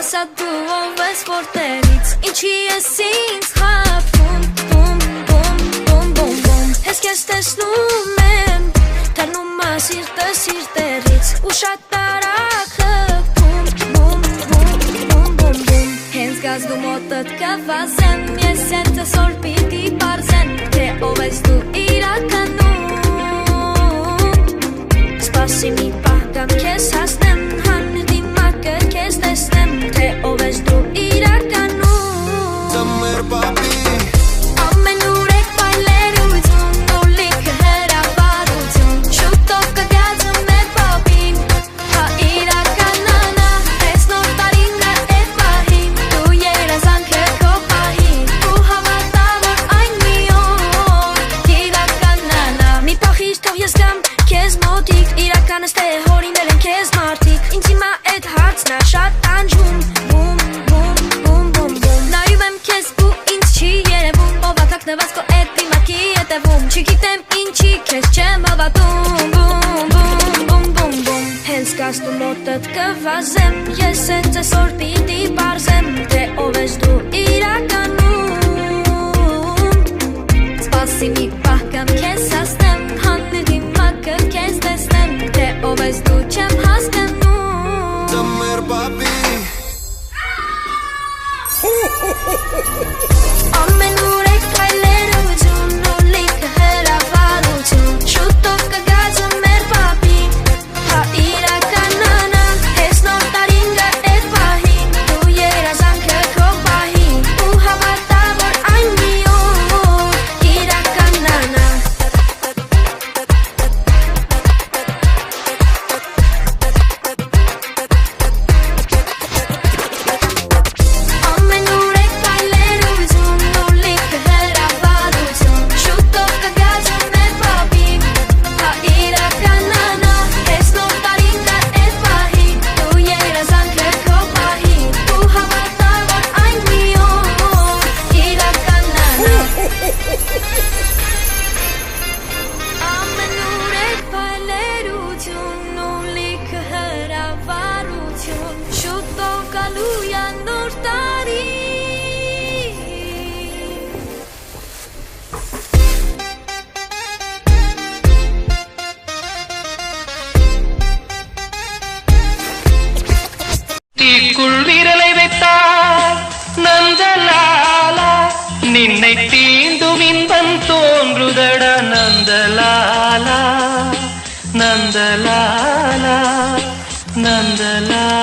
Ասա դու ով ես որտեղից Ինչի ես ինձ խաբում Բում, բում, բում, բում, բում Ես քեզ տեսնում եմ Թռնում ա սիրտը սիրտերից Ու շատ տարակ հգում Բում, բում, բում, բում, բում Հենց գազդու մոտդ կվազեմ Ես հետ այսօր պիտի պարզեմ Թե ով ես դու իրականում Սպասի մի պահ կամ քեզ հասնեմ Դիմակը քեզ տեսնեմ Թե ով ես դու իրականում Ձմեր պապի Ամեն ուրեք պայլերություն Ու լիքը հրավառություն Շուտով կգացում մեր պապին Հա իրականանա Ես նոր տարին է էդ պահին Դու երազանքը քո պահին Ու հավատա որ այն մի օր Իրականանա Մի պահիր թող ես գամ քեզ մոտիկ Իրականս թե հորինել են քեզ մարդիկ Ինձ հիմա էդ հարցն ա շատ տանջում Բում, բում, բում, բում, բում Նայում եմ քեզ ու ինձ չի երևում Ով ա թաքնված քո էդ դիմակի հետևում Չգիտեմ ինչի քեզ չեմ հավատում Բում, բում, բում, բում, բում Հենց գազդու մոտդ կվազեմ Ես հենց այսօր պիտի պարզեմ Թե ով ես դու իրականում Սպասի մի պահ կամ քեզ հասնեմ Դիմակը քեզ տեսնեմ Թե ով ես դու չեմ հասկանում Ձմեր պապի Ամեն ուրեք պայլերություն Ու լիքը հրավառություն Շուտով կգացում մեր պապին Հա իրականանա Ես նոր տարին գա էդ պահին Դու երազանքը քո պահին Ու հավատա որ այն մի օր Իրականանա Ամեն ուրեք պայլերություն Ու լիքը հրավառություն Շուտով կգացում մեր պապին Հա իրականանա Ես նոր տարին գա էդ պահին Դու երազանքը քո պահին Ու հավատա որ այն մի օր Իրականանա Ամեն ուրեք պայլերություն Ու լիքը հրավառություն Շուտով գալու ա նոր տարի தீக்குள் விரலை வைத்தார் நந்தலாலா நின்னை தீண்டும் இன்பம் தோன்றுதடா நந்தலாலா நந்தலாலா நந்தலாலா